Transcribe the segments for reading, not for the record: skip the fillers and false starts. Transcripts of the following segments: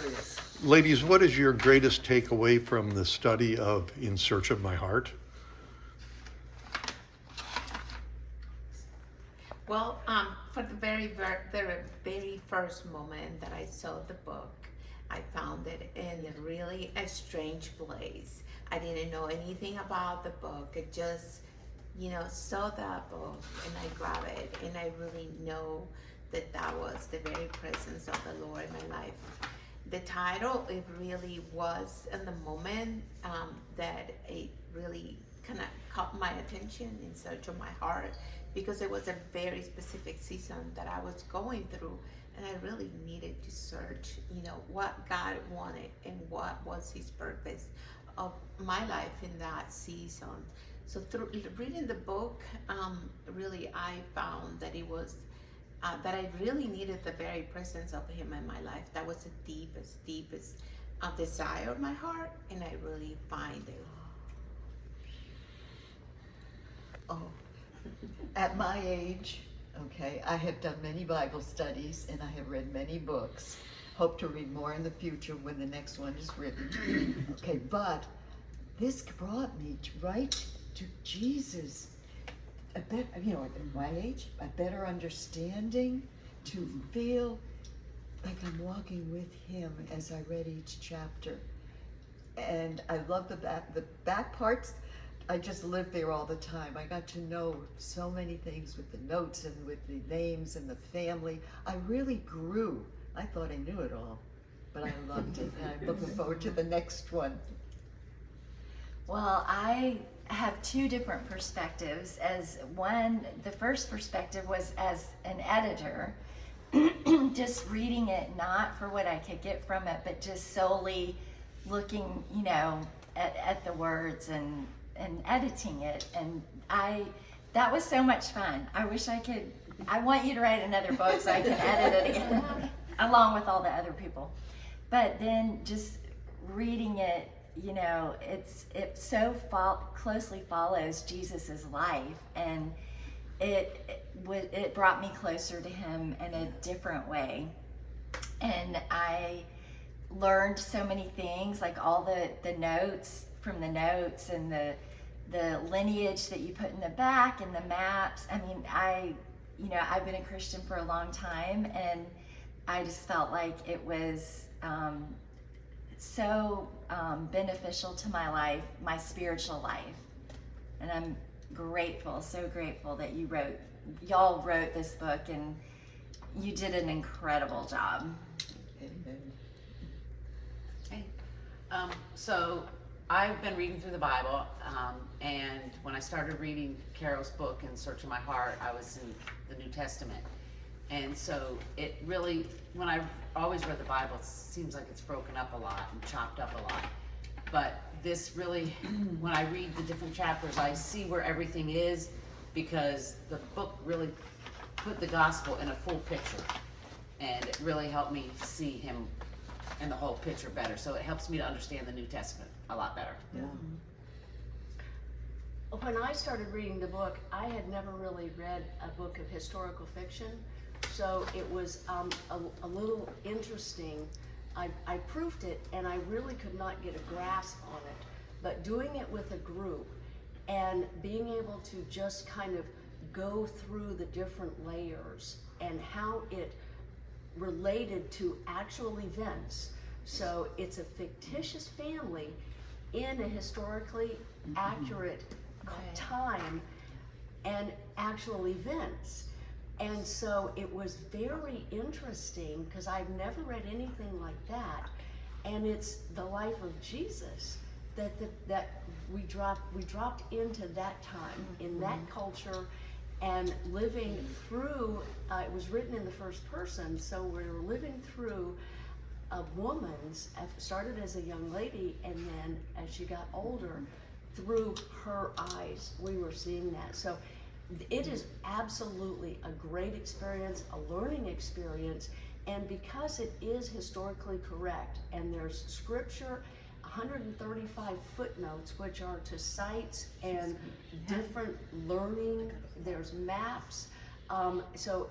curious. Ladies, what is your greatest takeaway from the study of In Search of My Heart? Well, for the very first moment that I saw the book, I found it in a really a strange place. I didn't know anything about the book. I just, saw that book and I grabbed it, and I really know that was the very presence of the Lord in my life. The title, it really was in the moment that it really kind of caught my attention, In Search of My Heart, because it was a very specific season that I was going through, and I really needed to search, what God wanted and what was His purpose of my life in that season. So through reading the book, really I found that it was that I really needed the very presence of Him in my life. That was the deepest desire of my heart, and I really find it. Oh, at my age, okay, I have done many Bible studies and I have read many books. Hope to read more in the future when the next one is written. Okay, but this brought me right to Jesus. At my age, a better understanding, to feel like I'm walking with Him as I read each chapter. And I love the back parts. I just lived there all the time. I got to know so many things with the notes and with the names and the family. I really grew. I thought I knew it all, but I loved it, and I'm looking forward to the next one. Well, I have two different perspectives. The first perspective was as an editor, just reading it, not for what I could get from it, but just solely looking, at the words and editing it. And that was so much fun. I want you to write another book so I can edit it again, along with all the other people. But then just reading it, it so closely follows Jesus's life, and it brought me closer to Him in a different way. And I learned so many things, like all the notes from the notes and the lineage that you put in the back and the maps. I mean, I've been a Christian for a long time, and I just felt like it was so beneficial to my life, my spiritual life. And I'm so grateful that y'all wrote this book, and you did an incredible job. Amen. Hey, so I've been reading through the Bible, and when I started reading Carol's book, In Search of My Heart, I was in the New Testament. And so it really, when I always read the Bible, it seems like it's broken up a lot and chopped up a lot. But this really, when I read the different chapters, I see where everything is, because the book really put the gospel in a full picture. And it really helped me see Him in the whole picture better. So it helps me to understand the New Testament a lot better. Yeah. When I started reading the book, I had never really read a book of historical fiction, so it was a little interesting. I proofed it, and I really could not get a grasp on it, but doing it with a group and being able to just kind of go through the different layers and how it related to actual events. So it's a fictitious family in a historically accurate time and actual events. And so it was very interesting, because I've never read anything like that. And it's the life of Jesus that we dropped into that time, in that culture, and living through, it was written in the first person, so we're living through a woman's, started as a young lady, and then as she got older, through her eyes, we were seeing that. So it is absolutely a great experience, a learning experience, and because it is historically correct, and there's scripture, 135 footnotes, which are to sites and different learning, there's maps. So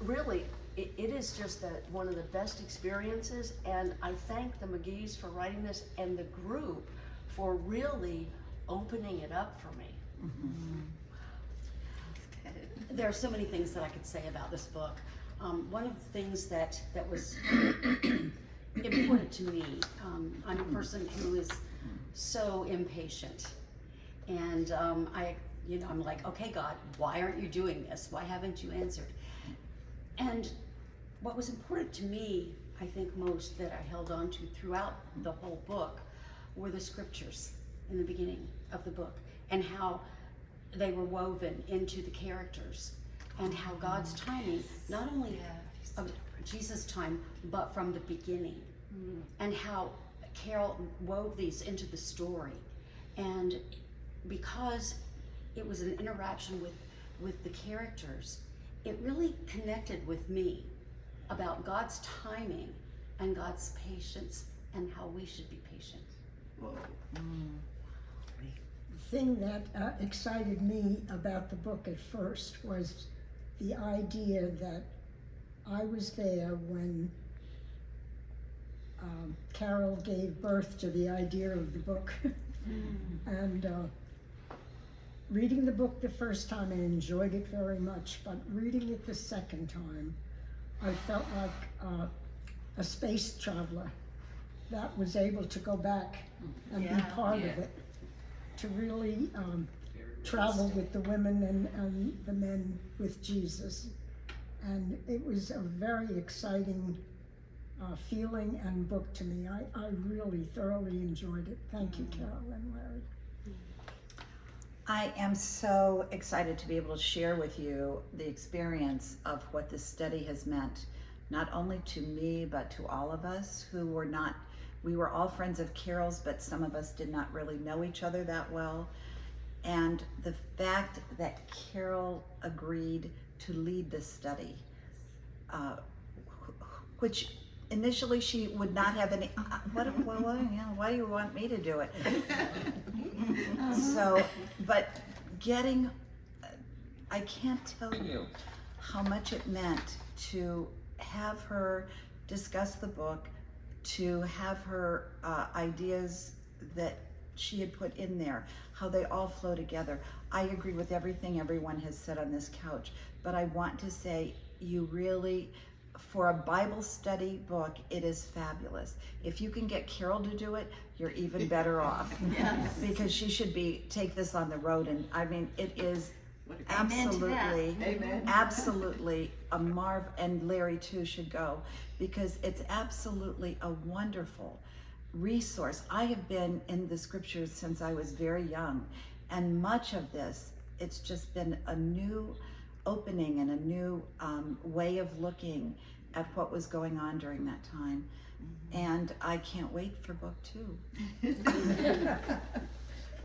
really, it is just one of the best experiences, and I thank the McGehe's for writing this and the group for really opening it up for me. There are so many things that I could say about this book. One of the things that was important to me, I'm a person who is so impatient, and I'm like, okay, God, why aren't you doing this? Why haven't you answered? And what was important to me, I think most that I held on to throughout the whole book, were the scriptures in the beginning of the book, and how they were woven into the characters, and how God's timing, not only of Jesus' time, but from the beginning, and how Carol wove these into the story. And because it was an interaction with the characters, it really connected with me about God's timing and God's patience and how we should be patient. The thing that excited me about the book at first was the idea that I was there when Carol gave birth to the idea of the book. And reading the book the first time, I enjoyed it very much, but reading it the second time, I felt like a space traveler that was able to go back and be part of it, to really travel with the women and the men with Jesus. And it was a very exciting feeling and book to me. I really thoroughly enjoyed it. Thank you, Carol and Larry. I am so excited to be able to share with you the experience of what this study has meant, not only to me, but to all of us who were not, we were all friends of Carol's, but some of us did not really know each other that well. And the fact that Carol agreed to lead this study, which initially she would not have any, why do you want me to do it? So, but getting, I can't tell you how much it meant to have her discuss the book, to have her ideas that she had put in there, how they all flow together. I agree with everything everyone has said on this couch, but I want to say you really, for a Bible study book, it is fabulous. If you can get Carol to do it, you're even better off. Yes. Because she should take this on the road, and I mean, it is absolutely, absolutely a marvel, and Larry too should go, because it's absolutely a wonderful resource. I have been in the scriptures since I was very young, and much of this, it's just been a new opening and a new way of looking at what was going on during that time. And I can't wait for book 2.